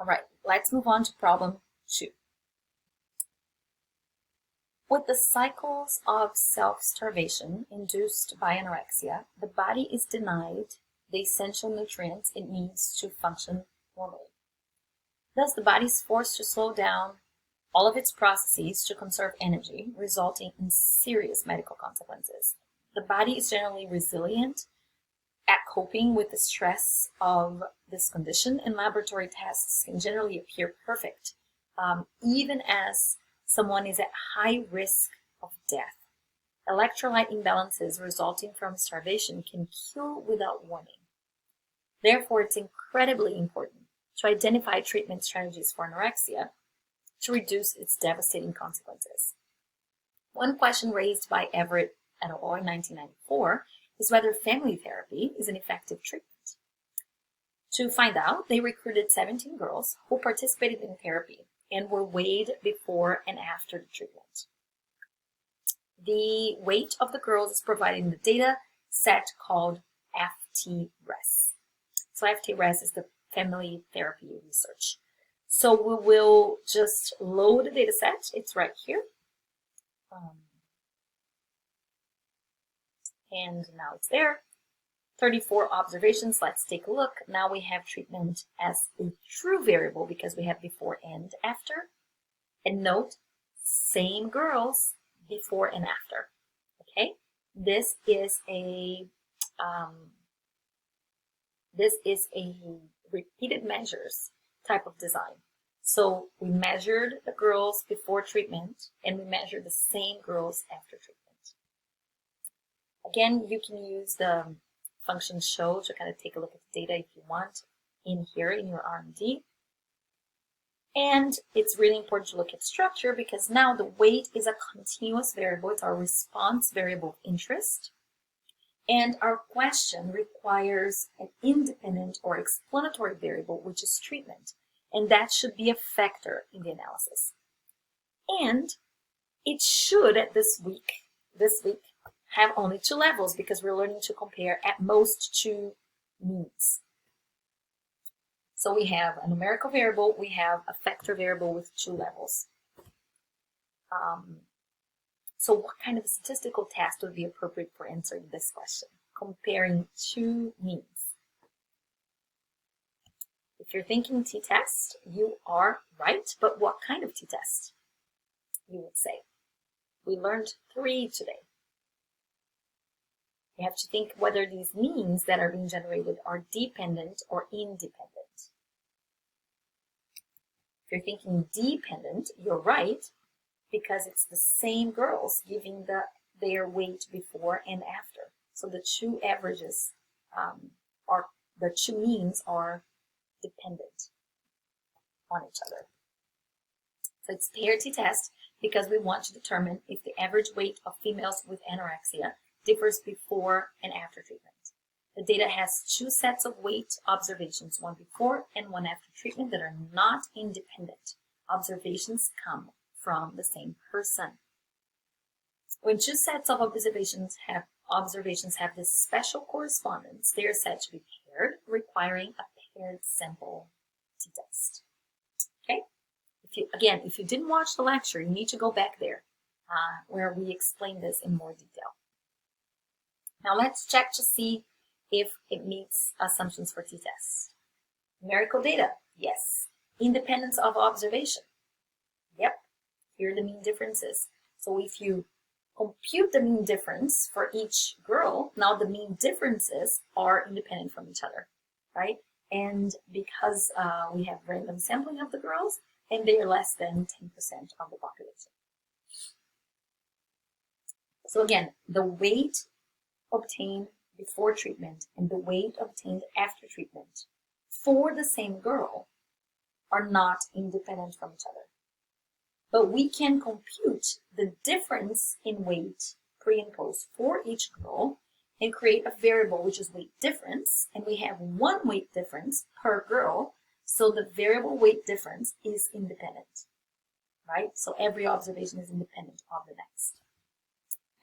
All right, let's move on to problem 2. With the cycles of self-starvation induced by anorexia, the body is denied the essential nutrients it needs to function normally. Thus, the body is forced to slow down all of its processes to conserve energy, resulting in serious medical consequences. The body is generally resilient at coping with the stress of this condition, and laboratory tests can generally appear perfect, even as someone is at high risk of death. Electrolyte imbalances resulting from starvation can kill without warning. Therefore, it's incredibly important to identify treatment strategies for anorexia to reduce its devastating consequences. One question raised by Everett et al. In 1994 is whether family therapy is an effective treatment. To find out, they recruited 17 girls who participated in therapy and were weighed before and after the treatment. The weight of the girls is provided in the data set called FT-RES. So FT-RES is the family therapy research. So we will just load the data set. It's right here. And now it's there. 34 observations. Let's take a look. Now we have treatment as a true variable because we have before and after. And note, same girls before and after. Okay, this is a repeated measures type of design. So we measured the girls before treatment and we measured the same girls after treatment. Again, you can use the function show to kind of take a look at the data if you want in here in your R&D. And it's really important to look at structure because now the weight is a continuous variable. It's our response variable of interest. And our question requires an independent or explanatory variable, which is treatment. And that should be a factor in the analysis. And it should, at this week, have only 2 levels because we're learning to compare at most 2 means. So we have a numerical variable, we have a factor variable with 2 levels. So what kind of statistical test would be appropriate for answering this question? Comparing 2 means. If you're thinking t-test, you are right, but what kind of t-test? You would say. We learned 3 today. You have to think whether these means that are being generated are dependent or independent. If you're thinking dependent, you're right, because it's the same girls giving their weight before and after. So the 2 averages the 2 means are dependent on each other. So it's paired t-test because we want to determine if the average weight of females with anorexia differs before and after treatment. The data has 2 sets of weight observations, one before and one after treatment, that are not independent. Observations come from the same person. When 2 sets of observations have this special correspondence, they are said to be paired, requiring a paired sample t-test. Okay? If you didn't watch the lecture, you need to go back there where we explain this in more detail. Now let's check to see if it meets assumptions for t-test. Numerical data, yes. Independence of observation, yep. Here are the mean differences. So if you compute the mean difference for each girl, now the mean differences are independent from each other, right? And because we have random sampling of the girls, and they are less than 10% of the population. So again, the weight obtained before treatment and the weight obtained after treatment for the same girl are not independent from each other. But we can compute the difference in weight pre and post for each girl and create a variable which is weight difference, and we have 1 weight difference per girl, so the variable weight difference is independent, right? So every observation is independent of the next.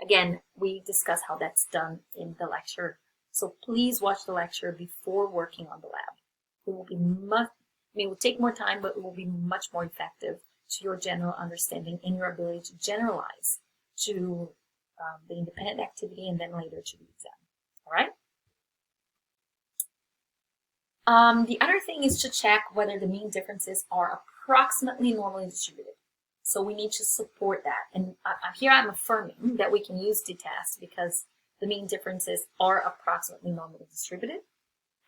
Again, we discuss how that's done in the lecture, so please watch the lecture before working on the lab. It will be mean, it will take more time, but it will be much more effective to your general understanding and your ability to generalize to the independent activity and then later to the exam. All right? The other thing is to check whether the mean differences are approximately normally distributed. So we need to support that. And here I'm affirming that we can use t-test because the mean differences are approximately normally distributed.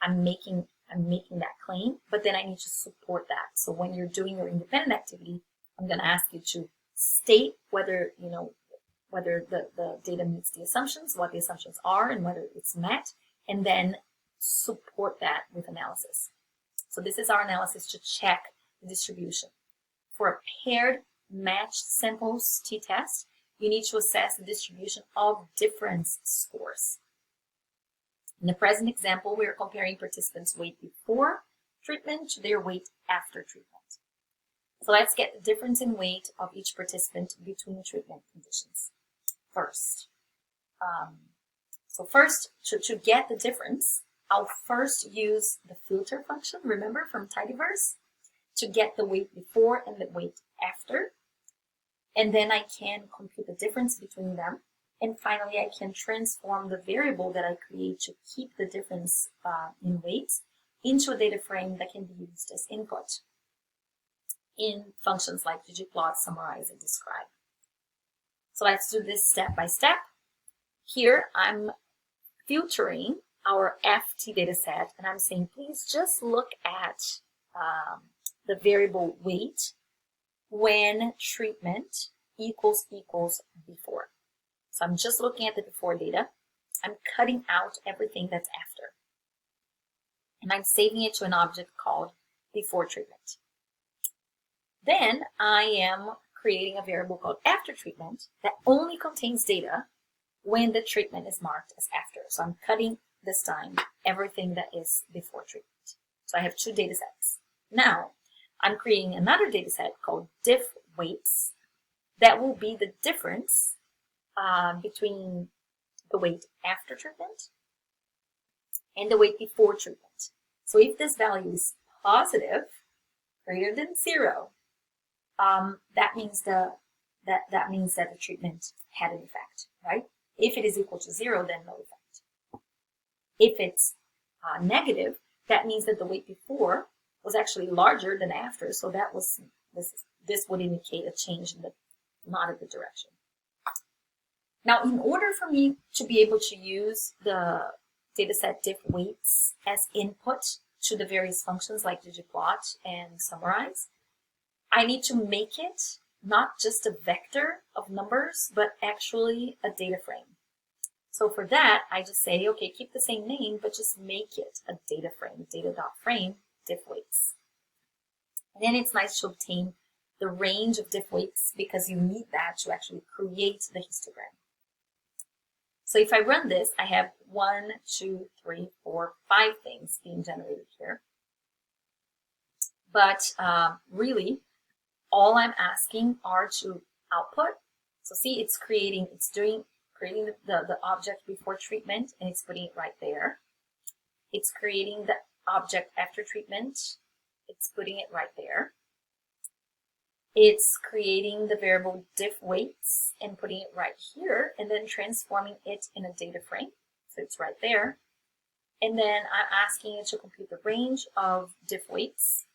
I'm making that claim, but then I need to support that. So when you're doing your independent activity, I'm going to ask you to state whether, whether the data meets the assumptions, what the assumptions are, and whether it's met, and then support that with analysis. So this is our analysis to check the distribution. For a paired matched samples t-test, you need to assess the distribution of difference scores. In the present example, we are comparing participants' weight before treatment to their weight after treatment. So let's get the difference in weight of each participant between treatment conditions first. So first, to get the difference, I'll first use the filter function, remember, from Tidyverse, to get the weight before and the weight after. And then I can compute the difference between them. And finally, I can transform the variable that I create to keep the difference in weights into a data frame that can be used as input in functions like ggplot, summarize, and describe. So let's do this step by step. Here, I'm filtering our FT data set, and I'm saying, please just look at the variable weight when treatment equals before. So I'm just looking at the before data. I'm cutting out everything that's after. And I'm saving it to an object called before treatment. Then I am creating a variable called after treatment that only contains data when the treatment is marked as after. So I'm cutting this time everything that is before treatment. So I have two data sets. Now I'm creating another data set called diff weights that will be the difference between the weight after treatment and the weight before treatment. So if this value is positive, greater than 0, that means that the treatment had an effect, right? If it is equal to 0, then no effect. If it's negative, that means that the weight before was actually larger than after, so that was this would indicate a change in the not in the direction. Now, in order for me to be able to use the dataset diff weights as input to the various functions like ggplot and summarize, I need to make it not just a vector of numbers, but actually a data frame. So for that, I just say, okay, keep the same name, but just make it a data frame, data.frame diff weights. And then it's nice to obtain the range of diff weights because you need that to actually create the histogram. So if I run this, I have 1, 2, 3, 4, 5 things being generated here. But really, all I'm asking are to output. So see, it's creating the object before treatment, and it's putting it right there. It's creating the object after treatment. It's putting it right there. It's creating the variable diff weights and putting it right here, and then transforming it in a data frame. So it's right there. And then I'm asking it to compute the range of diff weights,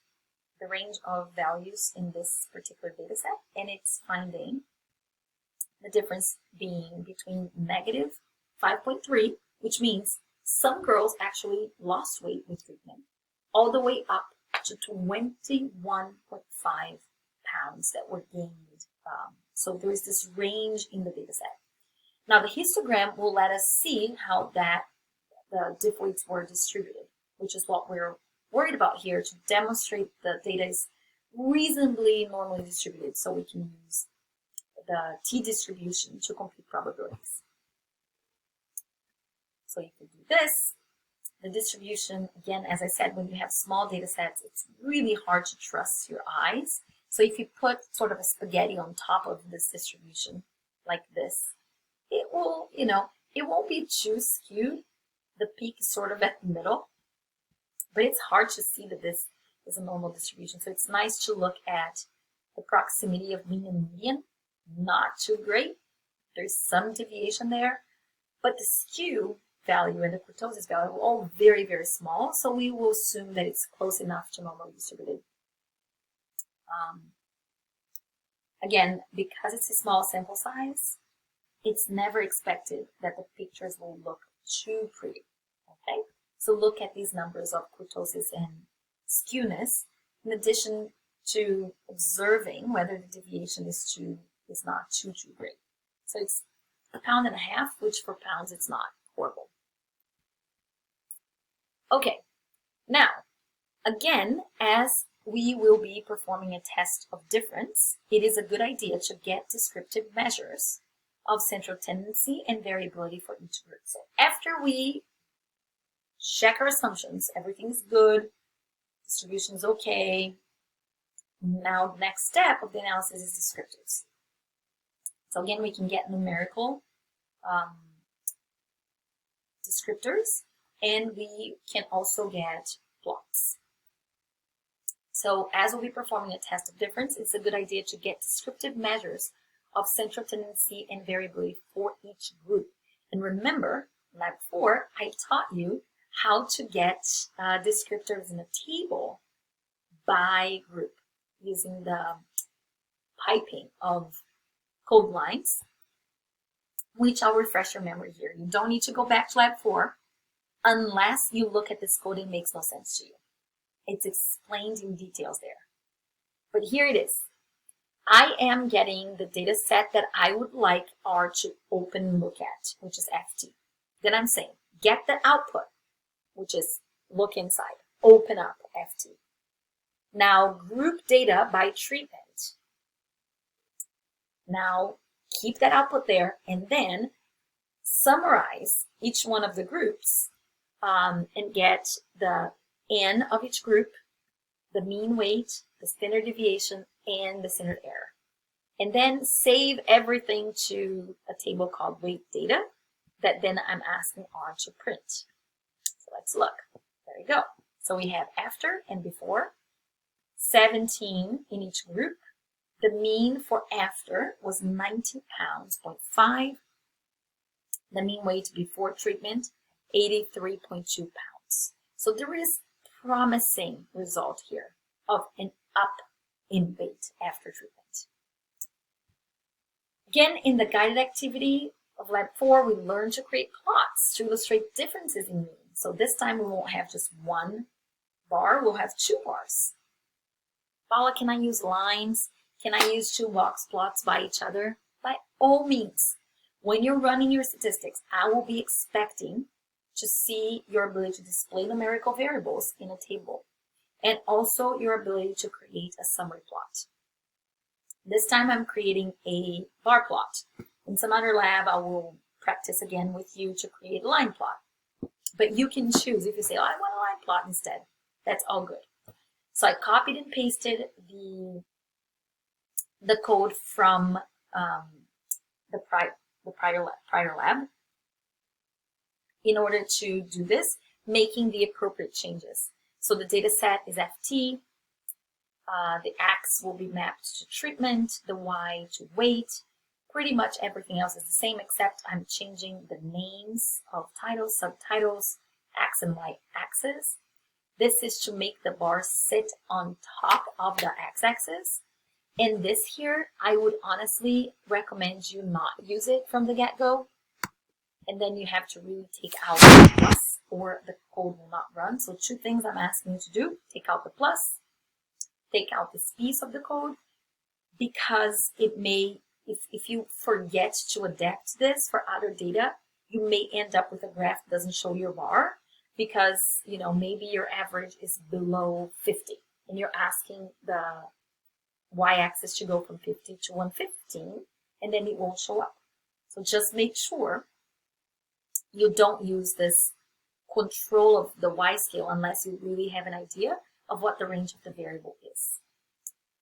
the range of values in this particular data set, and it's finding the difference being between negative 5.3, which means some girls actually lost weight with treatment, all the way up to 21.5 pounds that were gained. So there is this range in the data set. Now the histogram will let us see how the diff weights were distributed, which is what we're worried about here, to demonstrate the data is reasonably normally distributed, so we can use the t-distribution to compute probabilities. So you can do this. The distribution, again, as I said, when you have small data sets, it's really hard to trust your eyes. So if you put sort of a spaghetti on top of this distribution like this, it will, it won't be too skewed. The peak is sort of at the middle, but it's hard to see that this is a normal distribution. So it's nice to look at the proximity of mean and median. Not too great. There's some deviation there, but the skew value and the kurtosis value are all very, very small. So we will assume that it's close enough to normally distributed. Again, because it's a small sample size, it's never expected that the pictures will look too pretty. Okay, so look at these numbers of kurtosis and skewness, in addition to observing whether the deviation is not too great. So it's 1.5 pounds, which for pounds it's not horrible. Okay, now again, as we will be performing a test of difference, it is a good idea to get descriptive measures of central tendency and variability for each group. So after we check our assumptions, everything's good, distribution is okay, now the next step of the analysis is descriptives. So again, we can get numerical descriptors, and we can also get plots. So as we'll be performing a test of difference, it's a good idea to get descriptive measures of central tendency and variability for each group. And remember, lab 4, I taught you how to get descriptors in a table by group using the piping of code lines, which I'll refresh your memory here. You don't need to go back to lab 4 unless you look at this code and it makes no sense to you. It's explained in details there. But here it is. I am getting the data set that I would like R to open and look at, which is FT. Then I'm saying, get the output, which is look inside, open up FT. Now group data by treatment. Now keep that output there and then summarize each one of the groups and get the N of each group, the mean weight, the standard deviation, and the standard error. And then save everything to a table called weight data that then I'm asking R to print. So let's look. There we go. So we have after and before, 17 in each group. The mean for after was 90 pounds, 0.5. The mean weight before treatment, 83.2 pounds. So there is promising result here of an up in weight after treatment. Again, in the guided activity of lab 4, we learned to create plots to illustrate differences in mean. So this time we won't have just one bar, we'll have 2 bars. Paula, can I use lines? Can I use 2 box plots by each other? By all means. When you're running your statistics, I will be expecting to see your ability to display numerical variables in a table, and also your ability to create a summary plot. This time I'm creating a bar plot. In some other lab, I will practice again with you to create a line plot. But you can choose if you say, oh, I want a line plot instead. That's all good. So I copied and pasted the code from the prior lab in order to do this, making the appropriate changes. So the data set is FT, the X will be mapped to treatment, the Y to weight. Pretty much everything else is the same, except I'm changing the names of titles, subtitles, X and Y axis. This is to make the bar sit on top of the X-axis. And this here, I would honestly recommend you not use it from the get-go. And then you have to really take out the plus or the code will not run. So 2 things I'm asking you to do: take out the plus, take out this piece of the code, because it may, if you forget to adapt this for other data, you may end up with a graph that doesn't show your bar because, you know, maybe your average is below 50 and you're asking the y-axis to go from 50 to 115 and then it won't show up. So just make sure you don't use this control of the y-scale unless you really have an idea of what the range of the variable is.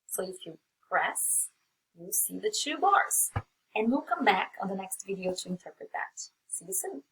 So if you press, you'll see the 2 bars. And we'll come back on the next video to interpret that. See you soon.